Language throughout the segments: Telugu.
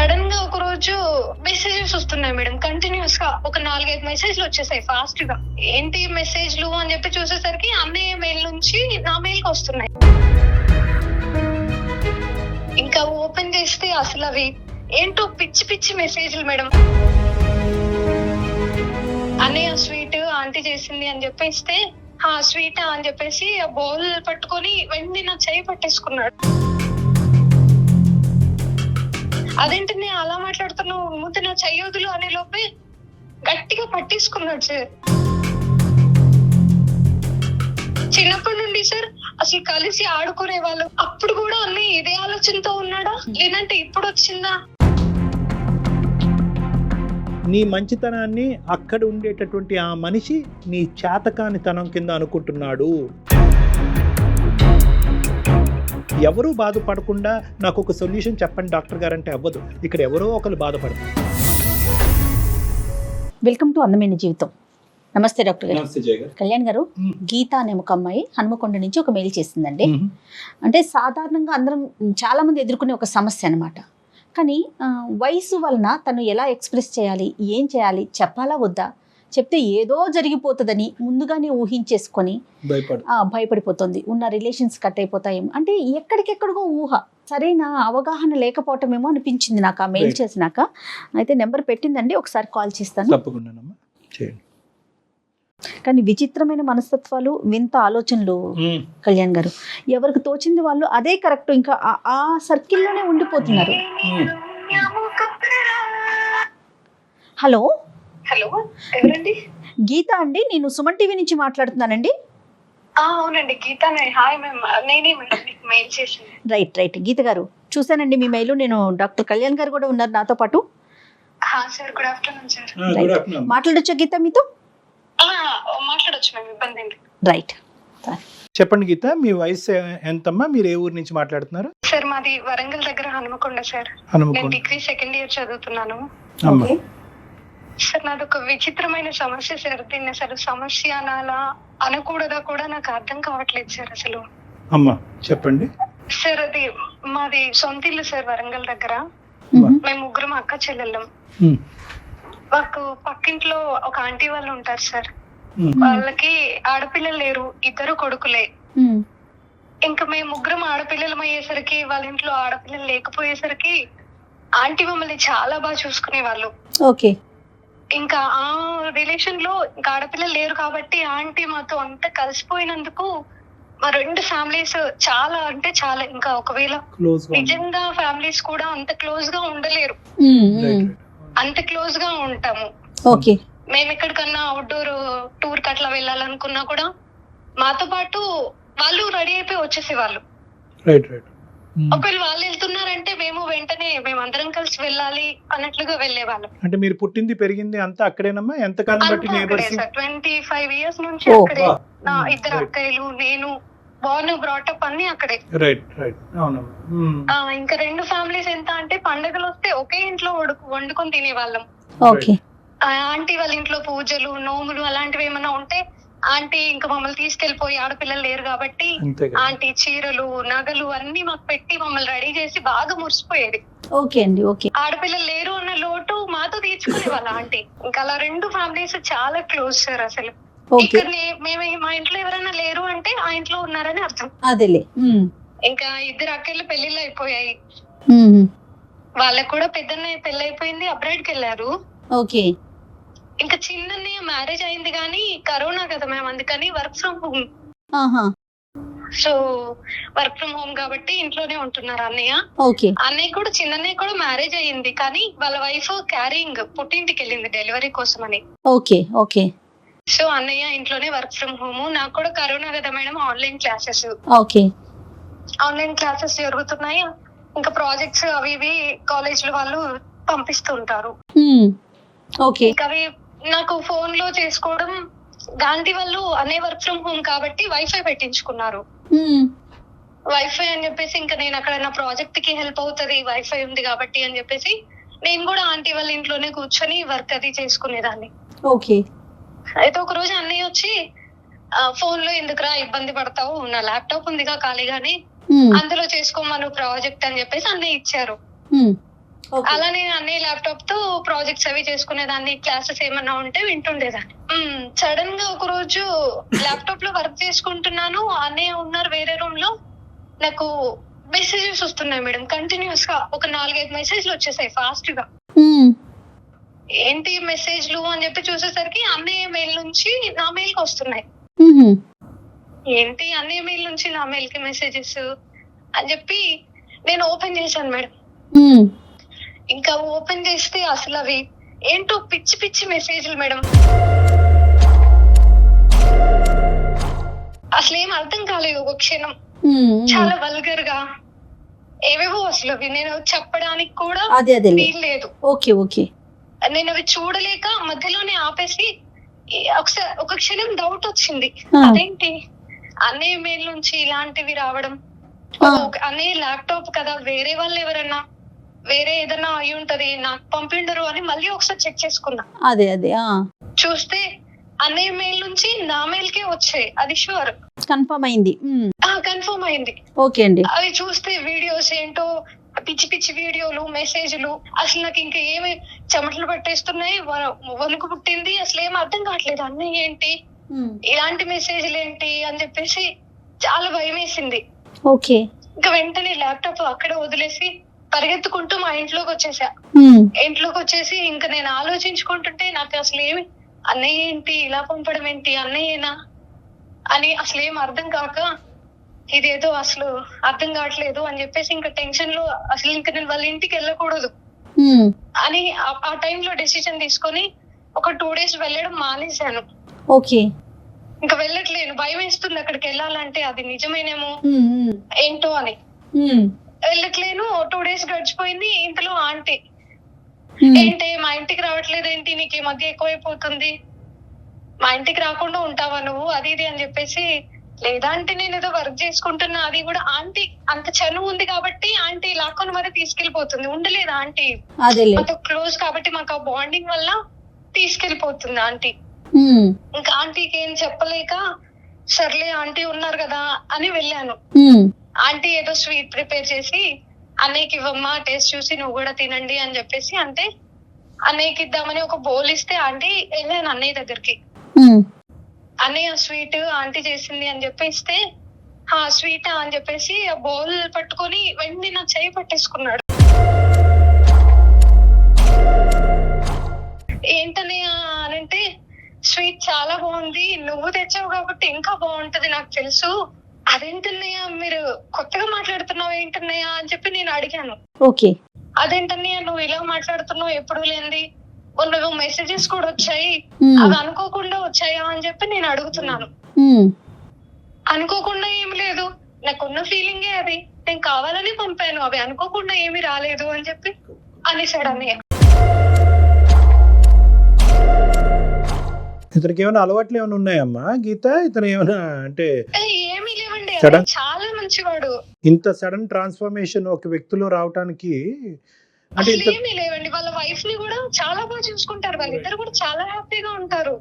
సడన్ గా ఒక రోజు మెసేజెస్ వస్తున్నాయి మేడం, కంటిన్యూస్ గా ఒక 4-5 మెసేజ్లు వచ్చేసాయి ఫాస్ట్ గా. ఏంటి మెసేజ్లు అని చెప్పి చూసేసరికి అన్నయ్య మెయిల్ నుంచి నా మెయిల్ కి వస్తున్నాయి. ఇంకా ఓపెన్ చేస్తే అసలు అవి ఏంటో పిచ్చి పిచ్చి మెసేజ్లు మేడం. అన్నయ్య స్వీట్ ఆంటీ చేసింది అని చెప్పేస్తే స్వీటా అని చెప్పేసి ఆ బౌల్ పట్టుకొని వెంటనే నా చెయ్యి పట్టేసుకున్నాడు. అదేంటి నేను అలా మాట్లాడుతున్నావు, ముందు నా చెయ్యొదులు అనే లోపే గట్టిగా పట్టేసుకున్నాడు సార్. చిన్నప్పటి నుండి సార్ అసలు కలిసి ఆడుకునే వాళ్ళు. అప్పుడు కూడా అన్ని ఇదే ఆలోచనతో ఉన్నాడా, లేదంటే ఇప్పుడు వచ్చిందా? నీ మంచితనాన్ని అక్కడ ఉండేటటువంటి ఆ మనిషి నీ చేతకానితనం కింద అనుకుంటున్నాడు. ఎవరూ బాధపడకుండా నాకు ఒక సొల్యూషన్ చెప్పండి డాక్టర్ గారు అంటే అవ్వదు. ఇక్కడ ఎవరో ఒకరు బాధపడతారు. వెల్కమ్ టు అందమైన జీవితం. నమస్తే డాక్టర్ గారు. నమస్తే జయ గారు. కళ్యాణ్ గారు, గీత అనే ఒక అమ్మాయి హనుమకొండ నుంచి ఒక మెయిల్ చేసిందండి. అంటే సాధారణంగా అందరం చాలా మంది ఎదుర్కొనే ఒక సమస్య అన్నమాట. కానీ వయసు వలన తను ఎలా ఎక్స్ప్రెస్ చేయాలి, ఏం చేయాలి, చెప్పాలా వద్దా, చెప్తే ఏదో జరిగిపోతుందని ముందుగానే ఊహించేసుకొని భయపడిపోతుంది. ఉన్న రిలేషన్స్ కట్ అయిపోతాయేమో అంటే ఎక్కడికెక్కడికో ఊహ, సరైన అవగాహన లేకపోవటమేమో అనిపించింది నాకు ఆ మెయిల్ చేసినాక. అయితే నెంబర్ పెట్టిందండి, ఒకసారి కాల్ చేస్తాను. కానీ విచిత్రమైన మనస్తత్వాలు, వింత ఆలోచనలు కళ్యాణ్ గారు. ఎవరికి తోచింది వాళ్ళు అదే కరెక్ట్, ఇంకా ఆ సర్కిల్లోనే ఉండిపోతున్నారు. హలో హలో, ఎవరండి? గీత అండి, నేను సుమన్ టీవీ నుంచి మాట్లాడుతున్నానండి. అవునండి, గీతానే. హాయ్ మ్యామ్, నేనే మీకు మెయిల్ చేసింది. రైట్ గీత గారు, చూసానండి మీ మెయిల్. నేను డాక్టర్ కళ్యాణ్ గారు కూడా ఉన్నారు నాతో పాటు. Sir, good afternoon sir. మాట్లాడొచ్చా గీత మీతో? మాట్లాడొచ్చు మ్యామ్, ఇబ్బంది ఏంటి. రైట్, చెప్పండి గీత, మీ వయసు ఎంతమ్మా, మీరు ఏ ఊరు నుంచి మాట్లాడుతున్నారు? సార్, మాది వరంగల్ దగ్గర హనుమకొండ సార్. నేను డిగ్రీ సెకండ్ ఇయర్ చదువుతున్నాను. సార్, నాది ఒక విచిత్రమైన సమస్య సార్. దీన్ని అసలు సమస్య అనాలా అనకూడదా కూడా నాకు అర్థం కావట్లేదు సార్ అసలు. అమ్మా చెప్పండి సార్. అది మాది సొంత ఇల్లు సార్, వరంగల్ దగ్గర. మేము ముగ్గురం అక్క చెల్లెళ్ళం. మాకు పక్కింట్లో ఒక ఆంటీ వాళ్ళు ఉంటారు సార్. వాళ్ళకి ఆడపిల్లలు లేరు, ఇద్దరు కొడుకులే. ఇంకా మేము ముగ్గురం ఆడపిల్లలం అయ్యేసరికి, వాళ్ళ ఇంట్లో ఆడపిల్లలు లేకపోయేసరికి ఆంటీ మమ్మల్ని చాలా బాగా చూసుకునే వాళ్ళు. ఓకే. ఇంకా ఆ రిలేషన్ లో ఇంకా ఆడపిల్లలు లేరు కాబట్టి ఆంటీ మాతో అంతా కలిసిపోయినందుకు మా రెండు ఫ్యామిలీస్ చాలా అంటే చాలా, ఇంకా ఒకవేళ నిజంగా ఫ్యామిలీస్ కూడా అంత క్లోజ్ గా ఉండలేరు, అంత క్లోజ్ గా ఉంటాము. ఓకే. మేము ఎక్కడికన్నా అవుట్డోర్ టూర్ కి అట్లా వెళ్ళాలనుకున్నా కూడా మాతో పాటు వాళ్ళు రెడీ అయిపోయి వచ్చేసేవాళ్ళు. ఒకవేళ వాళ్ళు వెళ్తున్నారంటే మేము వెంటనే మేమందరం కలిసి వెళ్ళాలి అన్నట్లుగా వెళ్ళేవాళ్ళం. అంటే మీరు పుట్టింది పెరిగింది అంతా అక్కడేనమ్మా? ఎంత కాలం బట్టి? 25 years నుంచి అక్కడే. నా ఇద్దరు అక్కయ్యలు, నేను బోర్న్ బ్రాటప్ అన్ని అక్కడే. ఇంకా రెండు ఫ్యామిలీస్ ఎంత అంటే పండుగలు వస్తే ఒకే ఇంట్లో వండుకొని తినేవాళ్ళం. ఆంటీ వాళ్ళ ఇంట్లో పూజలు, నోములు అలాంటివి ఏమన్నా ఉంటే ఆంటీ ఇంకా మమ్మల్ని తీసుకెళ్లిపోయి, ఆడపిల్లలు లేరు కాబట్టి ఆంటీ చీరలు, నగలు అన్ని మాకు పెట్టి మమ్మల్ని రెడీ చేసి బాగా మురిసిపోయేది. ఓకే అండి, ఓకే. ఆడపిల్లలు లేరు అన్న లోటు మాతో తీర్చుకునే వాళ్ళ ఆంటీ. ఇంకా అలా రెండు ఫ్యామిలీస్ చాలా క్లోజ్ సార్ అసలు. ఇక్కడ మేము మా ఇంట్లో ఎవరైనా లేరు అంటే ఆ ఇంట్లో ఉన్నారని అర్థం. అదేలే. ఇంకా ఇద్దరు అక్కలు పెళ్లిళ్ళు అయిపోయాయి. వాళ్ళకు కూడా పెద్దన్నయ్య పెళ్లి అయిపోయింది, అబ్రాడ్ కి వెళ్ళారు. ఓకే. ఇంకా చిన్నన్నయ్య మ్యారేజ్ అయింది కానీ కరోనా కదా మేము, అందుకని work from home. So work from home కాబట్టి ఇంట్లోనే ఉంటున్నారు అన్నయ్య. అన్నయ్య కూడా, చిన్నన్నయ్య కూడా మ్యారేజ్ అయ్యింది కానీ వాళ్ళ వైఫ్ క్యారింగ్ పుట్టింటికి వెళ్ళింది డెలివరీ కోసం అని. ఓకే. సో అన్నయ్య ఇంట్లోనే వర్క్ ఫ్రమ్ హోమ్. నాకు కూడా కరోనా కదా madam, online classes. Online classes జరుగుతున్నాయి. ఇంకా ప్రాజెక్ట్స్ అవి ఇవి కాలేజ్ లో వాళ్ళు పంపిస్తుంటారు. ఇంకా అవి నాకు ఫోన్ లో చేసుకోవడం, గాంధీ వాళ్ళు అనే వర్క్ ఫ్రమ్ హోమ్ కాబట్టి వైఫై పెట్టించుకున్నారు. వైఫై అని చెప్పేసి ఇంకా నేను అక్కడ నా ప్రాజెక్ట్ కి హెల్ప్ అవుతుంది వైఫై ఉంది కాబట్టి అని చెప్పేసి నేను కూడా ఆంటీ వాళ్ళ ఇంట్లోనే కూర్చొని వర్క్ అది చేసుకునేదాన్ని. అయితే ఒక రోజు అన్నయ్య వచ్చి, ఫోన్ లో ఎందుకురా ఇబ్బంది పడతావు, నా ల్యాప్టాప్ ఉందిగా ఖాళీగానే, అందులో చేసుకోమను ప్రాజెక్ట్ అని చెప్పేసి అన్నయ్య ఇచ్చారు. అలానే అన్నయ్య ల్యాప్టాప్ తో ప్రాజెక్ట్స్ అవి చేసుకునేదాన్ని, క్లాసెస్ ఏమన్నా ఉంటే వింటుండేదాన్ని. సడన్ గా ఒక రోజు ల్యాప్టాప్ లో వర్క్ చేసుకుంటున్నాను, అన్నయ్య ఉన్నారు వేరే రూమ్ లో. నాకు మెసేజెస్ వస్తున్నాయి మేడం కంటిన్యూస్ గా, ఒక 4-5 మెసేజ్లు వచ్చేసాయి ఫాస్ట్ గా. ఏంటి మెసేజ్లు అని చెప్పి చూసేసరికి అన్నయ్య మెయిల్ నుంచి నా మెయిల్ కి వస్తున్నాయి. ఏంటి అన్నయ్య మెయిల్ నుంచి నా మెయిల్ కి మెసేజెస్ అని చెప్పి నేను ఓపెన్ చేశాను మేడం. ఇంకా ఓపెన్ చేస్తే అసలు అవి ఏంటో పిచ్చి పిచ్చి మెసేజ్లు మేడం. అసలు ఏం అర్థం కాలేదు ఒక క్షణం. చాలా వల్గర్ గా ఏవేవో అసలు అవి నేను చెప్పడానికి కూడా వీల్లేదు. Okay okay. నేను అవి చూడలేక మధ్యలోనే ఆపేసి ఒకసారి ఒక క్షణం డౌట్ వచ్చింది, అదేంటి అన్నయ్య మెయిల్ నుంచి ఇలాంటివి రావడం, అన్నయ్య ల్యాప్టాప్ కదా, వేరే వాళ్ళు ఎవరన్నా వేరే ఏదన్నా అయి ఉంటది, నాకు పంపిండరు అని మళ్ళీ ఒకసారి చెక్ చేసుకున్నా. అదే అదే చూస్తే అన్నయ్య మెయిల్ నుంచి నా మెయిల్ కే వచ్చాయి, అది షూర్ కన్ఫర్మ్ అయింది. కన్ఫర్మ్ అయింది. ఓకే అండి. అవి చూస్తే వీడియోస్ ఏంటో పిచ్చి పిచ్చి వీడియోలు, మెసేజ్లు, అసలు నాకు ఇంకా ఏమి చెమటలు పట్టేస్తున్నాయి, వణుకు పుట్టింది, అసలు ఏం అర్థం కావట్లేదు. అన్నయ్య ఏంటి ఇలాంటి మెసేజ్లు ఏంటి అని చెప్పేసి చాలా భయం వేసింది. ఓకే. ఇంకా వెంటనే ల్యాప్టాప్ అక్కడే వదిలేసి పరిగెత్తుకుంటూ మా ఇంట్లోకి వచ్చేసా. ఇంట్లోకి వచ్చేసి ఇంకా నేను ఆలోచించుకుంటుంటే నాకు అసలు ఏమి అన్నయ్య ఏంటి ఇలా పంపడం ఏంటి, అన్నయ్యేనా అని అసలు ఏం అర్థం కాక ఇదేదో అసలు అర్థం కావట్లేదు అని చెప్పేసి ఇంకా టెన్షన్ లో అసలు ఇంకా నేను వాళ్ళ ఇంటికి వెళ్ళకూడదు అని ఆ టైంలో డెసిషన్ తీసుకొని ఒక 2 days వెళ్ళడం మానేశాను. ఓకే. ఇంకా వెళ్ళట్లేను, భయం వేస్తుంది అక్కడికి వెళ్ళాలంటే, అది నిజమేనేమో ఏంటో అని వెళ్ళట్లేను. 2 days గడిచిపోయింది. ఇంతలో ఆంటీ ఏంటి మా ఇంటికి రావట్లేదు ఏంటి, నీకు ఈ మధ్య ఎక్కువైపోతుంది, మా ఇంటికి రాకుండా ఉంటావా నువ్వు, అది ఇది అని చెప్పేసి. లేదా అంటే నేను ఏదో వర్క్ చేసుకుంటున్నా, అది కూడా ఆంటీ అంత చనువు ఉంది కాబట్టి ఆంటీ లాక్కొని మరి తీసుకెళ్లిపోతుంది. ఉండలేదు ఆంటీ, మాతో క్లోజ్ కాబట్టి మాకు ఆ బాండింగ్ వల్ల తీసుకెళ్లిపోతుంది ఆంటీ. ఇంకా ఆంటీకి ఏం చెప్పలేక సర్లే ఆంటీ ఉన్నారు కదా అని వెళ్ళాను. ఆంటీ ఏదో స్వీట్ ప్రిపేర్ చేసి అన్నయ్యకి ఇవ్వమ్మా, టేస్ట్ చూసి నువ్వు కూడా తినండి అని చెప్పేసి అంటే అన్నయ్యకి ఇద్దామని ఒక బౌల్ ఇస్తే ఆంటీ వెళ్ళాను అన్నయ్య దగ్గరికి. అన్నయ్య స్వీట్ ఆంటీ చేసింది అని చెప్పి ఇస్తే స్వీట్ అని చెప్పేసి ఆ బౌల్ పట్టుకొని వెంటనే నా చెయ్యి పట్టేసుకున్నాడు. ఏంటన్నయ్య అనంటే స్వీట్ చాలా బాగుంది, నువ్వు తెచ్చావు కాబట్టి ఇంకా బాగుంటది నాకు తెలుసు, అదేంటన్నయ్య మీరు కొత్తగా మాట్లాడుతున్నావు ఏంటన్నయ్య అని చెప్పి నేను అడిగాను. ఓకే. అదేంటన్నయ్య నువ్వు ఇలా మాట్లాడుతున్నావు, ఎప్పుడు లేనిది, నువ్వు మెసేజెస్ కూడా వచ్చాయి, అవి అనుకోకుండా వచ్చాయా అని చెప్పి నేను అడుగుతున్నాను. అనుకోకుండా ఏమి లేదు, నాకున్న ఫీలింగే అది, నేను కావాలని పంపాను, అవి అనుకోకుండా ఏమి రాలేదు అని చెప్పి అనేసాడు అన్నయ్య. ఇతనికి ఏమైనా అలవాట్లు ఏమైనా ఉన్నాయమ్మా గీత? ఇతను ఏమైనా అంటే ఏమీ లేవండి, చాలా మంచివాడు. ఇంత సడన్ ట్రాన్స్ఫర్మేషన్ ఒక వ్యక్తిలో రావటానికి అంటే ఏమీ లేవండి. వాళ్ళ వైఫ్ ని కూడా చాలా బాగా చూసుకుంటారు, వాళ్ళిద్దరు కూడా చాలా హ్యాపీగా ఉంటారు.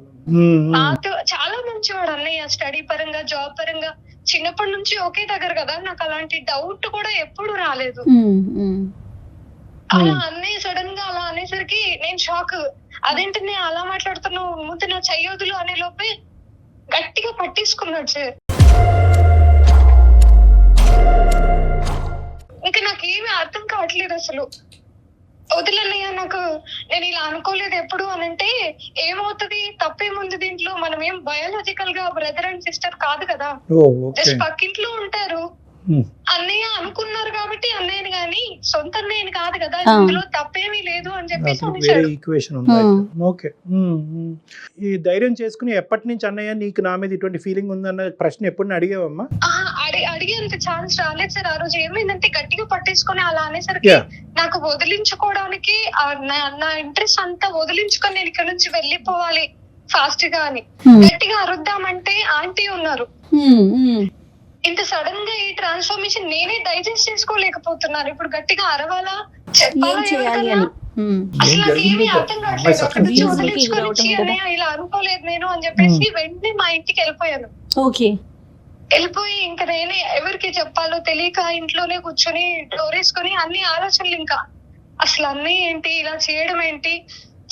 నాతో చాలా మంచివాడు అన్నయ్య, స్టడీ పరంగా, జాబ్ పరంగా చిన్నప్పటి నుంచి ఒకే దగ్గర కదా, నాకు అలాంటి డౌట్ కూడా ఎప్పుడు రాలేదు. అలా అన్నయ్య సడన్ గా అలా అనేసరికి నేను షాక్. అదేంటి నేను అలా మాట్లాడుతున్నావు, ముందు నా చెయ్యొదులు అనే లోపే గట్టిగా పట్టేసుకున్నాడు సార్. ఇంకా నాకేమీ అర్థం కావట్లేదు అసలు. వదిలన్నయ్య, నాకు నేను ఇలా అనుకోలేదు ఎప్పుడు అనంటే ఏమవుతుంది, తప్పేముంది దీంట్లో, మనం ఏం బయాలజికల్ గా బ్రదర్ అండ్ సిస్టర్ కాదు కదా, జస్ట్ పక్కింట్లో ఉంటారు. అన్నయ్య అనుకున్నారు కాబట్టి అన్నయ్యని గాని సొంత అన్నయ్యని కాదు కదా, ఇందులో తప్పేమీ లేదు అని చెప్పేసి ఈక్వేషన్ ఓకే. ఈ ధైర్యం చేసుకుని ఎప్పటి నుంచి అన్నయ్య నీకు నా మీద ఇటువంటి ఫీలింగ్ ఉందన్న ప్రశ్న ఎప్పుడు అడిగావమ్మా? అడిగేంత ఛాన్స్ రాలేదు సార్. ఆ రోజు ఏమైందంటే గట్టిగా పట్టేసుకుని అలా అనేసరికి నాకు వదిలించుకోవడానికి నా ఇంట్రెస్ట్ అంతా వదిలించుకొని నేను ఇక్కడ నుంచి వెళ్ళిపోవాలి ఫాస్ట్ గా అని గట్టిగా అరుద్దామంటే ఆంటీ ఉన్నారు. ఇంత సడన్ గా ఈ ట్రాన్స్ఫర్మేషన్ నేనే డైజెస్ట్ చేసుకోలేకపోతున్నాను. ఇప్పుడు గట్టిగా అరవాలా, చెప్పాలా, అసలు నాకు ఏమీ అర్థం కావట్లేదు. అక్కడ నుంచి వదిలించుకొని ఇలా అనుకోలేదు నేను అని చెప్పేసి వెంటనే మా ఇంటికి వెళ్ళిపోయాను. వెళ్ళిపోయి ఇంకా నేనే ఎవరికి చెప్పాలో తెలియక ఇంట్లోనే కూర్చొని డోర్ వేసుకొని అన్ని ఆలోచనలు ఇంకా అసలు అన్నయ్య ఏంటి ఇలా చేయడం ఏంటి?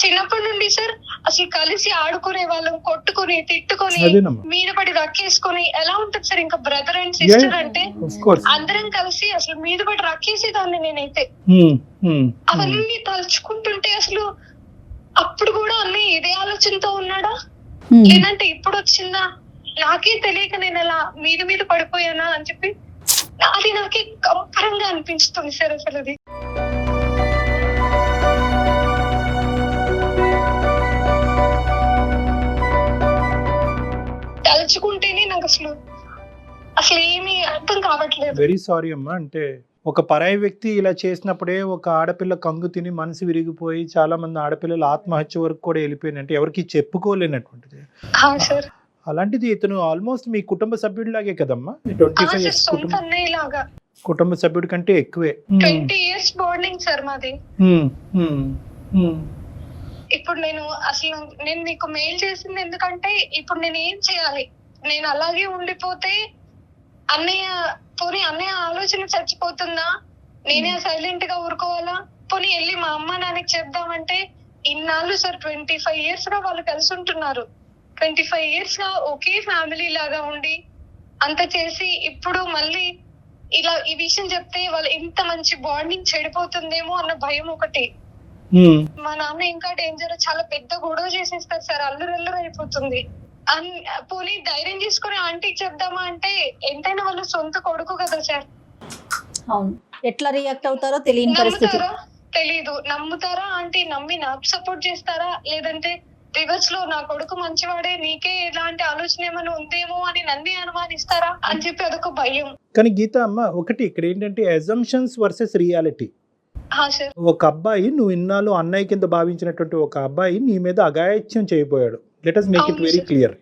చిన్నప్పటి నుండి సార్ అసలు కలిసి ఆడుకునే వాళ్ళం, కొట్టుకుని తిట్టుకొని అదేనమ్మా. మీద పడి రక్కేసుకొని ఎలా ఉంటది సార్? ఇంకా బ్రదర్ అండ్ సిస్టర్ అంటే Of course. అందరం కలిసి అసలు మీద పడి రక్కేసేదాన్ని నేనైతే. అవన్నీ తలుచుకుంటుంటే అసలు అప్పుడు కూడా అన్నయ్య ఇదే ఆలోచనతో ఉన్నాడా లేదంటే ఇప్పుడు వచ్చిందా నాకే తెలియక నేను అలా మీద మీద పడిపోయానా అని చెప్పి అది నాకే కంపరంగా అనిపిస్తుంది సార్. అసలు అది తలుచుకుంటేనే నాకు అసలు అసలు ఏమీ అర్థం కావట్లేదు. వెరీ సారీ అమ్మా. అంటే ఒక పరాయి వ్యక్తి ఇలా చేసినప్పుడే ఒక ఆడపిల్ల కంగు తిని మనసు విరిగిపోయి చాలా మంది ఆడపిల్లలు ఆత్మహత్య వరకు కూడా వెళ్ళిపోయిన, అంటే ఎవరికి చెప్పుకోలేనటువంటిది. సార్ అలాంటిది ఇతను ఆల్మోస్ట్ మీ కుటుంబ సభ్యుడిలాగే కదమ్మా. 25 years సొంత అన్నయ్య లాగా కుటుంబ సభ్యుడి కంటే ఎక్కువే. 20 years బాండింగ్ సార్ మాది. ఇప్పుడు నేను అసలు నేను మీకు మెయిల్ చేసింది ఎందుకంటే ఇప్పుడు నేను ఏం చేయాలి? నేను అలాగే ఉండిపోతే అన్నయ్య పోనీ అన్నయ్య ఆలోచన చచ్చిపోతుందా? నేనే సైలెంట్ గా ఊరుకోవాలా? పోనీ వెళ్ళి మా అమ్మ నాన్నకి చెప్దామంటే ఇన్నాళ్ళు సార్ 25 years గా వాళ్ళు కలిసి ఉంటున్నారు. 25 years గా ఒకే ఫ్యామిలీ లాగా ఉండి అంత చేసి ఇప్పుడు మళ్ళీ ఇలా ఈ విషయం చెప్తే వాళ్ళు ఇంత మంచి బాండింగ్ చెడిపోతుందేమో అన్న భయం ఒకటి. మా నాన్న ఇంకా డేంజర్, చాలా పెద్ద గొడవ చేసేస్తారు సార్, అల్లురల్లురు అయిపోతుంది. పోనీ ధైర్యం చేసుకుని ఆంటీకి చెప్దామా అంటే ఎంతైనా వాళ్ళు సొంత కొడుకు కదా సార్. అవును, ఎట్లా రియాక్ట్ అవుతారో తెలియని పరిస్థితి. తెలీదు. నమ్ముతారా ఆంటీ? నమ్మి నాకు సపోర్ట్ చేస్తారా? లేదంటే రివర్స్ లో నా కొడుకు మంచివాడే, నీకే ఇలాంటి ఆలోచన ఏమైనా ఉందేమో అని నన్ను అనుమానిస్తారా అని చెప్పి అదొక భయం. కానీ గీత అమ్మ ఒకటి ఇక్కడ ఏంటంటే అజంప్షన్స్ వర్సెస్ రియాలిటీ. ఒక అబ్బాయి, నువ్వు ఇన్నాళ్ళు అన్నయ్య కింద భావించినటువంటి ఒక అబ్బాయి నీ మీద అఘాయిత్యం చేయబోయాడు. Let us make it very clear.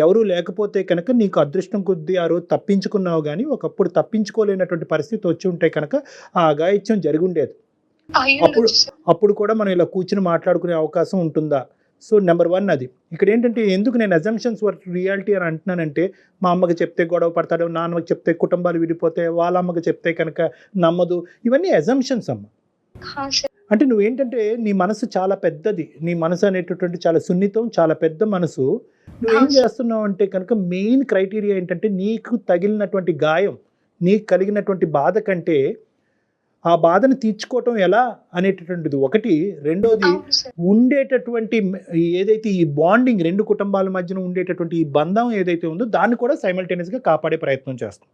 ఎవరు లేకపోతే కనుక నీకు అదృష్టం కొద్దీ ఆ రోజు తప్పించుకున్నావు, కానీ ఒకప్పుడు తప్పించుకోలేనటువంటి పరిస్థితి వచ్చి ఉంటే కనుక ఆ అఘాయిత్యం జరిగి ఉండేది. అప్పుడు కూడా మనం ఇలా కూర్చుని మాట్లాడుకునే అవకాశం ఉంటుందా? సో నెంబర్ 1 అది. ఇక్కడ ఏంటంటే ఎందుకు నేను అజంప్షన్స్ వర్క్ రియాలిటీ అని అంటున్నానంటే, మా అమ్మకి చెప్తే గొడవ పడతాడు, నాన్నకి చెప్తే కుటుంబాలు విడిపోతే, వాళ్ళ అమ్మకి చెప్తే కనుక నమ్మదు, ఇవన్నీ అజంప్షన్స్ అమ్మ. అంటే నువ్వేంటంటే నీ మనసు చాలా పెద్దది, నీ మనసు అనేటటువంటి చాలా సున్నితం, చాలా పెద్ద మనసు. నువ్వేం చేస్తున్నావు అంటే కనుక మెయిన్ క్రైటీరియా ఏంటంటే నీకు తగిలినటువంటి గాయం, నీకు కలిగినటువంటి బాధ కంటే ఆ బాధను తీర్చుకోవటం ఎలా అనేటటువంటిది ఒకటి. రెండోది ఉండేటటువంటి ఏదైతే ఈ బాండింగ్, రెండు కుటుంబాల మధ్యన ఉండేటటువంటి ఈ బంధం ఏదైతే ఉందో దాన్ని కూడా సైమల్టేనియస్ గా కాపాడే ప్రయత్నం చేస్తాం.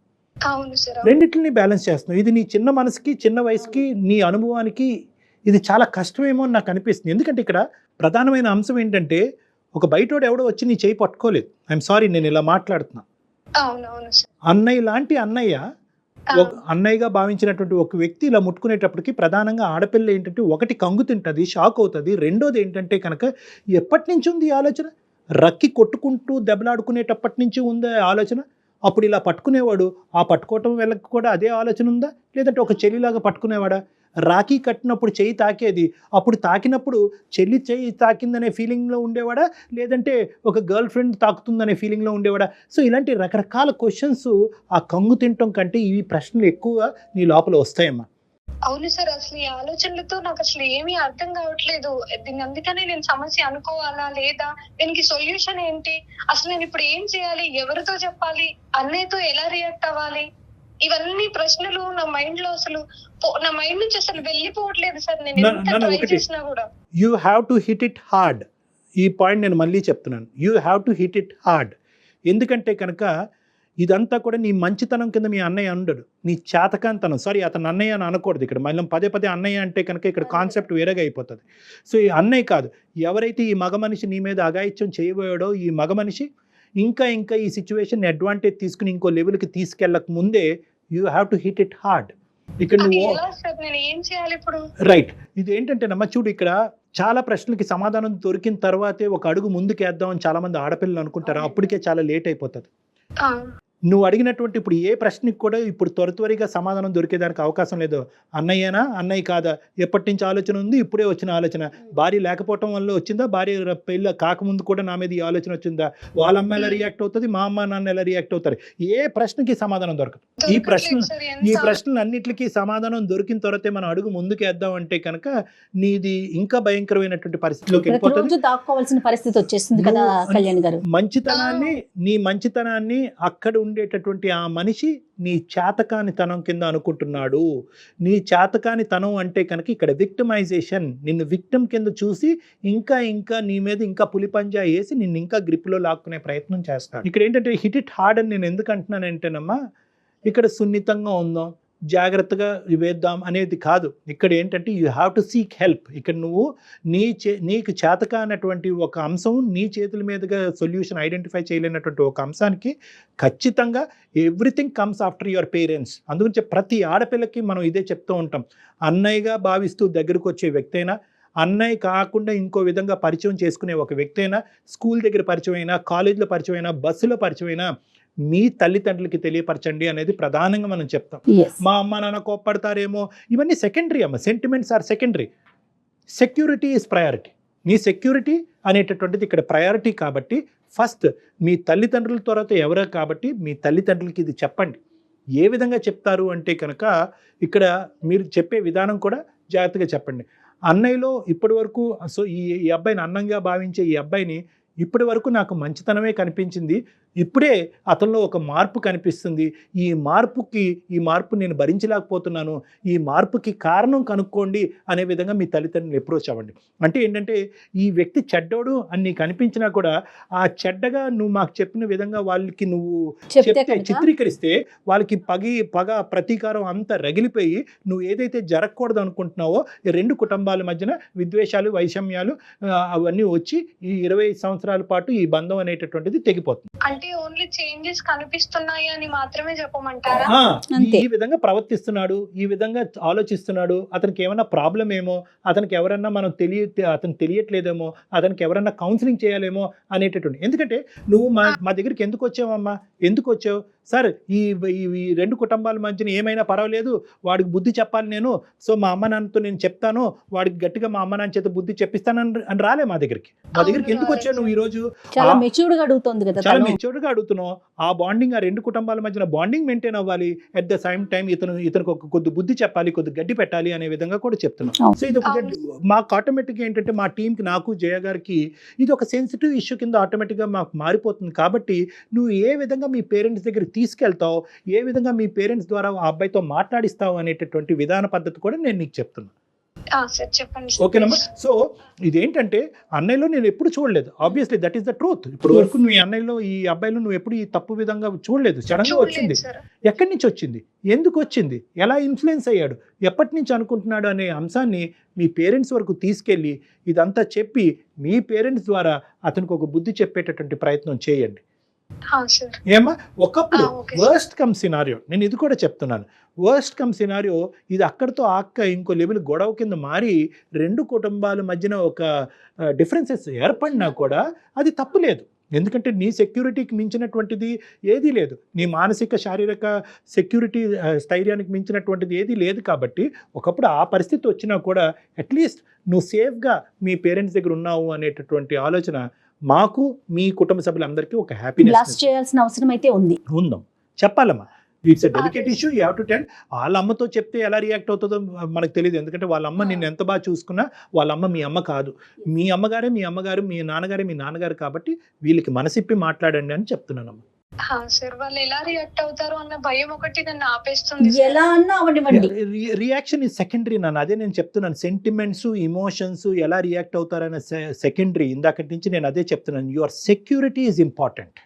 రెండింటిని బ్యాలెన్స్ చేస్తున్నాం. ఇది నీ చిన్న మనసుకి, చిన్న వయసుకి, నీ అనుభవానికి ఇది చాలా కష్టమేమో అని నాకు అనిపిస్తుంది. ఎందుకంటే ఇక్కడ ప్రధానమైన అంశం ఏంటంటే ఒక బయటోడు ఎవడో వచ్చి నీ చేయి పట్టుకోలేదు. ఐఎమ్ సారీ, నేను ఇలా మాట్లాడుతున్నా. అన్నయ్య లాంటి అన్నయ్య, ఒక అన్నయ్యగా భావించినటువంటి ఒక వ్యక్తి ఇలా ముట్టుకునేటప్పటికి ప్రధానంగా ఆడపిల్ల ఏంటంటే ఒకటి కంగు తింటుంది, షాక్ అవుతుంది. రెండోది ఏంటంటే కనుక ఎప్పటి నుంచి ఉంది ఈ ఆలోచన? రక్కి కొట్టుకుంటూ దెబ్బలాడుకునేటప్పటి నుంచి ఉంది ఆలోచన. అప్పుడు ఇలా పట్టుకునేవాడు, ఆ పట్టుకోవటం వెళ్ళక కూడా అదే ఆలోచన ఉందా? లేదంటే ఒక చెల్లిలాగా పట్టుకునేవాడా? రాఖీ కట్టినప్పుడు చెయ్యి తాకేది, అప్పుడు తాకినప్పుడు చెల్లి చెయ్యి తాకిందనే ఫీలింగ్లో ఉండేవాడా? లేదంటే ఒక గర్ల్ ఫ్రెండ్ తాకుతుందనే ఫీలింగ్లో ఉండేవాడా? సో ఇలాంటి రకరకాల క్వశ్చన్స్ ఆ కంగు తినటం కంటే ఈ ప్రశ్నలు ఎక్కువ నీ లోపల వస్తాయమ్మా. అవును సార్, అసలు ఈ ఆలోచనలతో నాకు అసలు ఏమీ అర్థం కావట్లేదు. దీన్ని అందుకనే నేను సమస్య అనుకోవాలా లేదా, దీనికి సొల్యూషన్ ఏంటి, అసలు నేను ఇప్పుడు ఏం చేయాలి, ఎవరితో చెప్పాలి, అన్నయ్యతో ఎలా రియాక్ట్ అవ్వాలి, ఇవన్నీ ప్రశ్నలు నా మైండ్ లో అసలు నా మైండ్ నుంచి అసలు వెళ్ళిపోవట్లేదు సార్. నేను ఎంత ట్రై చేసినా కూడా. You have to hit it hard. ఈ పాయింట్ నేను మళ్ళీ చెప్తున్నాను, you have to hit it hard. ఎందుకంటే కనుక ఇదంతా కూడా నీ మంచితనం కింద మీ అన్నయ్య ఉండడు, నీ చేతకాంతనం. సారీ, అతను అన్నయ్య అని అనకూడదు ఇక్కడ. మళ్ళీ పదే పదే అన్నయ్య అంటే కనుక ఇక్కడ కాన్సెప్ట్ వేరేగా అయిపోతుంది. సో ఈ అన్నయ్య కాదు, ఎవరైతే ఈ మగ మనిషి నీ మీద అఘాయిత్యం చేయబోయాడో ఈ మగ మనిషి ఇంకా ఈ సిచ్యువేషన్ అడ్వాంటేజ్ తీసుకుని ఇంకో లెవెల్కి తీసుకెళ్ళక ముందే you have to hit it hard. ఇక్కడ నువ్వు రైట్. ఇది ఏంటంటేనమ్మా చూడు, ఇక్కడ చాలా ప్రశ్నలకి సమాధానం దొరికిన తర్వాతే ఒక అడుగు ముందుకేద్దామని చాలా మంది ఆడపిల్లలు అనుకుంటారు. అప్పటికే చాలా లేట్ అయిపోతుంది. నువ్వు అడిగినటువంటి ఇప్పుడు ఏ ప్రశ్నకి కూడా ఇప్పుడు త్వరగా సమాధానం దొరికేదానికి అవకాశం లేదు. అన్నయ్యనా అన్నయ్య కాదా, ఎప్పటి నుంచి ఆలోచన ఉంది, ఇప్పుడే వచ్చిన ఆలోచన, భార్య లేకపోవటం వల్ల వచ్చిందా, భార్య పెళ్ళి కాకముందు కూడా నా మీద ఈ ఆలోచన వచ్చిందా, వాళ్ళ అమ్మ ఎలా రియాక్ట్ అవుతుంది, మా అమ్మ నాన్న ఎలా రియాక్ట్ అవుతారు, ఏ ప్రశ్నకి సమాధానం దొరకదు. ఈ ప్రశ్నలు అన్నిటికీ సమాధానం దొరికిన తర్వాతే మనం అడుగు ముందుకేద్దాం అంటే కనుక నీది ఇంకా భయంకరమైనటువంటి పరిస్థితిలోకి వెళ్ళిపోతుంది. దాక్కోవాల్సిన పరిస్థితి వచ్చేస్తుంది కదా కళ్యాణ్ గారు. నీ మంచితనాన్ని అక్కడ ఉండేటటువంటి ఆ మనిషి నీ చేతకానితనం కింద అనుకుంటున్నాడు. నీ చేతకానితనం అంటే కనుక ఇక్కడ విక్టిమైజేషన్, నిన్ను విక్టిమ్ కింద చూసి ఇంకా నీ మీద ఇంకా పులిపంజా వేసి నిన్ను ఇంకా గ్రిప్లో లాక్కునే ప్రయత్నం చేస్తాడు. ఇక్కడ ఏంటంటే హిట్ ఇట్ హార్డ్ అని నేను ఎందుకు అంటున్నానంటేనమ్మా, ఇక్కడ సున్నితంగా ఉందాం, జాగ్రత్తగా వేద్దాం అనేది కాదు. ఇక్కడ ఏంటంటే you have to seek help. ఇక్కడ నువ్వు నీకు చేతకానటువంటి ఒక అంశం, నీ చేతుల మీదుగా సొల్యూషన్ ఐడెంటిఫై చేయలేనటువంటి ఒక అంశానికి ఖచ్చితంగా everything comes after your parents. అందుగురించి ప్రతి ఆడపిల్లకి మనం ఇదే చెప్తూ ఉంటాం. అన్నయ్యగా భావిస్తూ దగ్గరకు వచ్చే వ్యక్తి అయినా, అన్నయ్య కాకుండా ఇంకో విధంగా పరిచయం చేసుకునే ఒక వ్యక్తి అయినా, స్కూల్ దగ్గర పరిచయం అయినా, కాలేజీలో పరిచయం అయినా, బస్సులో పరిచయం అయినా, మీ తల్లిదండ్రులకి తెలియపరచండి అనేది ప్రధానంగా మనం చెప్తాం. మా అమ్మ నాన్న కోప్పడతారేమో, ఇవన్నీ సెకండరీ అమ్మ. Sentiments are secondary. Security is priority. నీ సెక్యూరిటీ అనేటటువంటిది ఇక్కడ ప్రయారిటీ. కాబట్టి ఫస్ట్ మీ తల్లిదండ్రుల తర్వాత ఎవరో కాబట్టి మీ తల్లిదండ్రులకి ఇది చెప్పండి. ఏ విధంగా చెప్తారు అంటే కనుక ఇక్కడ మీరు చెప్పే విధానం కూడా జాగ్రత్తగా చెప్పండి. అన్నయ్యలో ఇప్పటి వరకు ఈ అబ్బాయిని అన్నంగా భావించే ఈ అబ్బాయిని ఇప్పటి వరకు నాకు మంచితనమే కనిపించింది, ఇప్పుడే అతనిలో ఒక మార్పు కనిపిస్తుంది, ఈ మార్పు నేను భరించలేకపోతున్నాను, ఈ మార్పుకి కారణం కనుక్కోండి అనే విధంగా మీ తల్లిదండ్రులు అప్రోచ్ అవ్వండి. అంటే ఏంటంటే ఈ వ్యక్తి చెడ్డోడు అని నీకు అనిపించినా కూడా ఆ చెడ్డగా నువ్వు మాకు చెప్పిన విధంగా వాళ్ళకి నువ్వు చెప్తే చిత్రీకరిస్తే వాళ్ళకి పగ ప్రతీకారం అంతా రగిలిపోయి నువ్వు ఏదైతే జరగకూడదు అనుకుంటున్నావో ఈ రెండు కుటుంబాల మధ్యన విద్వేషాలు, వైషమ్యాలు అవన్నీ వచ్చి ఈ 20 సంవత్సరాల పాటు ఈ బంధం అనేటటువంటిది తెగిపోతుంది. అంటే ఓన్లీ చేంజెస్ కనిపిస్తున్నాయి అని మాత్రమే చెప్పమంటారా? ఈ విధంగా ప్రవర్తిస్తున్నాడు, ఈ విధంగా ఆలోచిస్తున్నాడు, అతనికి ఏమైనా ప్రాబ్లం ఏమో, అతనికి ఎవరన్నా అతను తెలియట్లేదేమో, అతనికి ఎవరన్నా కౌన్సిలింగ్ చేయాలేమో అనేటటువంటి. ఎందుకంటే నువ్వు మా దగ్గరికి ఎందుకు వచ్చావమ్మా, ఎందుకు వచ్చావు సార్, ఈ రెండు కుటుంబాల మధ్యన ఏమైనా పర్వాలేదు, వాడికి బుద్ధి చెప్పాలి నేను, సో మా అమ్మ నాన్నతో నేను చెప్తాను, వాడికి గట్టిగా మా అమ్మ నాన్న చేత బుద్ధి చెప్పిస్తానని రాలే మా దగ్గరికి ఎందుకు వచ్చావు నువ్వు? ఈ రోజు చాలా మెచ్యూర్డ్గా అడుగుతుంది కదా, చాలా మెచ్యూర్డ్గా అడుగుతున్నావు. ఆ బాండింగ్, ఆ రెండు కుటుంబాల మధ్యన బాండింగ్ మెయింటైన్ అవ్వాలి. అట్ ద సేమ్ టైం ఇతనికి ఒక కొద్ది బుద్ధి చెప్పాలి, కొద్ది గడ్డి పెట్టాలి అనే విధంగా కూడా చెప్తున్నాం. సో ఇది మాకు ఆటోమేటిక్గా ఏంటంటే మా టీంకి, నాకు జయ గారికి ఇది ఒక సెన్సిటివ్ ఇష్యూ కింద ఆటోమేటిక్గా మాకు మారిపోతుంది. కాబట్టి నువ్వు ఏ విధంగా మీ పేరెంట్స్ దగ్గర తీసుకెళ్తావు, ఏ విధంగా మీ పేరెంట్స్ ద్వారా ఆ అబ్బాయితో మాట్లాడిస్తావు అనేటటువంటి విధాన పద్ధతి కూడా నేను నీకు చెప్తున్నా. ఓకేనమ్మా? సో ఇదేంటంటే అన్నయ్యలో నేను ఎప్పుడు చూడలేదు. Obviously that is the truth. ఇప్పుడు వరకు నువ్వు అన్నయ్యలో, ఈ అబ్బాయిలో నువ్వు ఎప్పుడు ఈ తప్పు విధంగా చూడలేదు. సడన్గా వచ్చింది. ఎక్కడి నుంచి వచ్చింది, ఎందుకు వచ్చింది, ఎలా ఇన్ఫ్లుయెన్స్ అయ్యాడు, ఎప్పటి నుంచి అనుకుంటున్నాడు అనే అంశాన్ని మీ పేరెంట్స్ వరకు తీసుకెళ్ళి ఇదంతా చెప్పి మీ పేరెంట్స్ ద్వారా అతనికి ఒక బుద్ధి చెప్పేటటువంటి ప్రయత్నం చేయండి. ఏమా ఒకప్పుడు వర్స్ట్ కమ్ సినారియో, నేను ఇది కూడా చెప్తున్నాను, వర్స్ట్ కమ్ సినారియో ఇది అక్కడితో ఇంకో లెవెల్ గొడవ కింద మారి రెండు కుటుంబాల మధ్యన ఒక డిఫరెన్సెస్ ఏర్పడినా కూడా అది తప్పు లేదు. ఎందుకంటే నీ సెక్యూరిటీకి మించినటువంటిది ఏదీ లేదు, నీ మానసిక శారీరక సెక్యూరిటీ స్థైర్యానికి మించినటువంటిది ఏదీ లేదు. కాబట్టి ఒకప్పుడు ఆ పరిస్థితి వచ్చినా కూడా అట్లీస్ట్ నువ్వు సేఫ్గా మీ పేరెంట్స్ దగ్గర ఉన్నావు అనేటటువంటి ఆలోచన మాకు, మీ కుటుంబ సభ్యులందరికీ ఒక హ్యాపీనెస్ చేయాల్సిన అవసరం అయితే ఉందాం. చెప్పాలమ్మా. It's a delicate issue, you have to tell. వాళ్ళ అమ్మతో చెప్తే ఎలా రియాక్ట్ అవుతుందో మనకు తెలియదు. ఎందుకంటే వాళ్ళ అమ్మ నిన్ను ఎంత బాగా చూసుకున్నా వాళ్ళ అమ్మ మీ అమ్మ కాదు. మీ అమ్మగారే మీ అమ్మగారు, మీ నాన్నగారే మీ నాన్నగారు. కాబట్టి వీళ్ళకి మనసిప్పి మాట్లాడండి అని చెప్తున్నానమ్మా. సార్ వాళ్ళు ఎలా రియాక్ట్ అవుతారు అన్న భయం ఒకటి నన్ను ఆపేస్తుంది. ఎలా అన్నా అవనివ్వండి, రియాక్షన్ ఇస్ సెకండరీ. నన్ను అదే నేను చెప్తున్నాను, సెంటిమెంట్స్, ఇమోషన్స్ ఎలా రియాక్ట్ అవుతారనే సెకండరీ. ఇందాకటి నుంచి నేను అదే చెప్తున్నాను. Your security is important.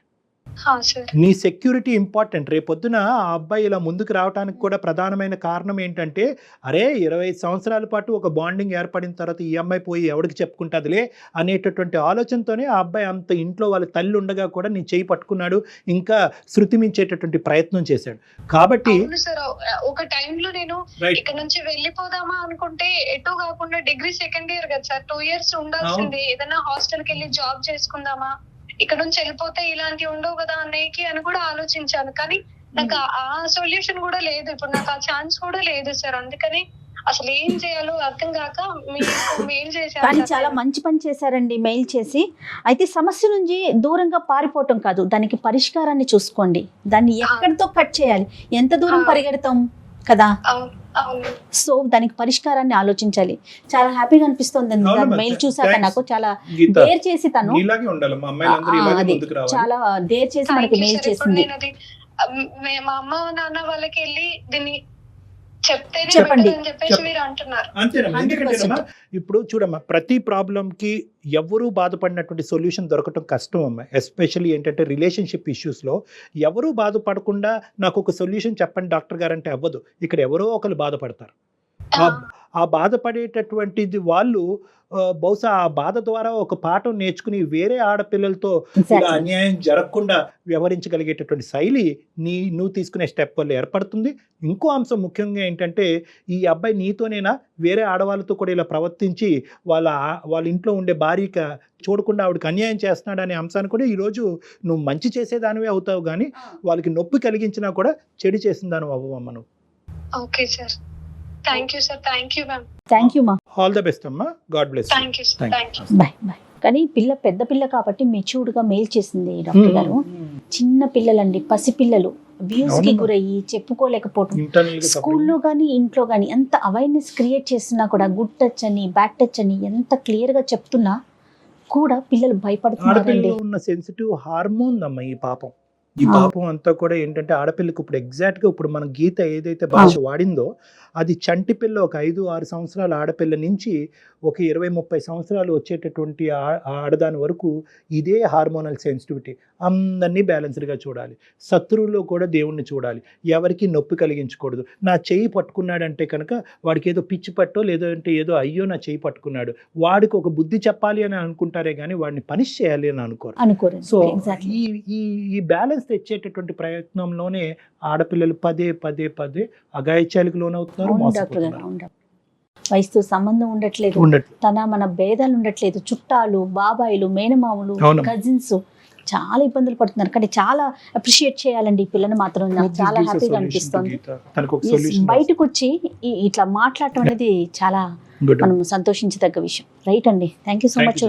నీ సెక్యూరిటీ ఇంపార్టెంట్. రేపొద్దున ఆ అబ్బాయి ఇలా ముందుకు రావడానికి కూడా ప్రధానమైన కారణం ఏంటంటే, అరే 25 సంవత్సరాల పాటు ఒక బాండింగ్ ఏర్పడిన తర్వాత ఈ అమ్మాయి పోయి ఎవరికి చెప్పుకుంటుందిలే అనేటటువంటి ఆలోచనతోనే ఆ అబ్బాయి అంత ఇంట్లో వాళ్ళ తల్లి ఉండగా కూడా నీ చేయి పట్టుకున్నాడు, ఇంకా శృతి మించేటటువంటి ప్రయత్నం చేశాడు. కాబట్టి ఒక టైంలో నేను ఇక్కడ నుంచి వెళ్ళిపోదామా అనుకుంటే ఎటో కాకుండా డిగ్రీ సెకండ్ ఇయర్ కదా సార్, 2 years ఉండాల్సింది, ఏదైనా హాస్టల్కి వెళ్ళి జాబ్ చేసుకుందామా, ఇక్కడ నుంచి వెళ్ళిపోతే ఇలాంటివి ఉండవు కదా అన్నయ్యకి అని కూడా ఆలోచించాను. కానీ నాకు ఆ సొల్యూషన్ కూడా లేదు, ఇప్పుడు నాకు ఆ ఛాన్స్ కూడా లేదు సార్. అందుకని అసలు ఏం చేయాలో అర్థం కాక మీకు మెయిల్ చేశాను. కానీ చాలా మంచి పని చేశారండి మెయిల్ చేసి. అయితే సమస్య నుంచి దూరంగా పారిపోవటం కాదు, దానికి పరిష్కారాన్ని చూసుకోండి. దాన్ని ఎక్కడితో కట్ చేయాలి, ఎంత దూరం పరిగెడతాం కదా. సో దానికి పరిష్కారాన్ని ఆలోచించాలి. చాలా హ్యాపీగా అనిపిస్తుంది మెయిల్ చూసాక నాకు. చాలా డేర్ చేసి తను చాలా డేర్ చేసి మనకి మెయిల్ చేసింది. మా అమ్మ నాన్న వాళ్ళకి వెళ్ళి దీన్ని చెప్తేనే చెప్పండి అని చెప్పేసి మీరు అంటున్నారు. అంతేనమ్మా. ఎందుకంటే ఇప్పుడు చూడమ్మా, ప్రతి ప్రాబ్లంకి ఎవరు బాధపడినటువంటి సొల్యూషన్ దొరకటం కష్టం అమ్మా. ఎస్పెషల్లీ ఏంటంటే రిలేషన్షిప్ ఇష్యూస్లో ఎవరు బాధపడకుండా నాకు ఒక సొల్యూషన్ చెప్పండి డాక్టర్ గారు అంటే అవ్వదు. ఇక్కడ ఎవరో ఒకరు బాధపడతారు. ఆ బాధపడేటటువంటిది వాళ్ళు బహుశా ఆ బాధ ద్వారా ఒక పాఠం నేర్చుకుని వేరే ఆడపిల్లలతో ఇలా అన్యాయం జరగకుండా వ్యవహరించగలిగేటటువంటి శైలి నువ్వు తీసుకునే స్టెప్ వల్ల ఏర్పడుతుంది. ఇంకో అంశం ముఖ్యంగా ఏంటంటే, ఈ అబ్బాయి నీతోనేనా వేరే ఆడవాళ్ళతో కూడా ఇలా ప్రవర్తించి వాళ్ళ ఇంట్లో ఉండే భార్యకి చూడకుండా ఆవిడకి అన్యాయం చేస్తున్నాడు అనే అంశాన్ని కూడా ఈరోజు నువ్వు మంచి చేసేదానివే అవుతావు, కానీ వాళ్ళకి నొప్పి కలిగించినా కూడా చెడు చేసిన దాని అవ్వమ్మ నువ్వు. Okay sir, thank you sir. Thank you ma'am. Thank you మా. ఆల్ ద బెస్ట్ అమ్మా. God bless. Thank you sir. Thank you. Bye bye. కానీ పిల్ల పెద్ద పిల్ల కాబట్టి మెచ్యూర్డ్ గా మెయిల్ చేసింది డాక్టర్ గారు. చిన్న పిల్లలండి, పసిపిల్లలు అబ్యూస్ కి గురయ్యి చెప్పుకోలేకపోవటం. స్కూల్లో కానీ ఇంట్లో కానీ ఎంత అవేర్నెస్ క్రియేట్ చేస్తున్నా కూడా గుడ్ టచ్ అని బ్యాడ్ టచ్ అని ఎంత క్లియర్ గా చెప్తున్నా కూడా పిల్లలు భయపడుతున్నారండి. ఉన్న సెన్సిటివ్ హార్మోన్ అమ్మ ఈ పాపం. ఈ పాపం అంతా కూడా ఏంటంటే ఆడపిల్లకి ఇప్పుడు ఎగ్జాక్ట్గా ఇప్పుడు మన గీత ఏదైతే భాష వాడిందో అది చంటి పిల్ల ఒక 5-6 సంవత్సరాల ఆడపిల్ల నుంచి ఒక 20-30 సంవత్సరాలు వచ్చేటటువంటి ఆడదాని వరకు ఇదే హార్మోనల్ సెన్సిటివిటీ. అందరినీ బ్యాలెన్స్డ్గా చూడాలి. శత్రువుల్లో కూడా దేవుణ్ణి చూడాలి. ఎవరికి నొప్పి కలిగించకూడదు. నా చెయ్యి పట్టుకున్నాడంటే కనుక వాడికి ఏదో పిచ్చి పట్టో లేదంటే ఏదో అయ్యో నా చెయ్యి పట్టుకున్నాడు వాడికి ఒక బుద్ధి చెప్పాలి అని అనుకుంటారే కానీ వాడిని పనిష్ చేయాలి అని అనుకోరు. సో ఈ బ్యాలెన్స్ తెచ్చేటటువంటి ప్రయత్నంలోనే ఆడపిల్లలు పదే అఘాయిత్యాలకు లోనవుతున్నారు. వయసుతో సంబంధం ఉండట్లేదు, మన భేదాలు ఉండట్లేదు. చుట్టాలు, బాబాయిలు, మేనమాములు, కజిన్స్ చాలా ఇబ్బందులు పడుతున్నారు. కానీ చాలా అప్రిషియేట్ చేయాలండి ఈ పిల్లని మాత్రం. నాకు చాలా హ్యాపీగా అనిపిస్తుంది. బయటకు వచ్చి ఇట్లా మాట్లాడటం అనేది చాలా మనం సంతోషించదగ్గ విషయం. రైట్ అండి, థ్యాంక్ యూ సో మచ్.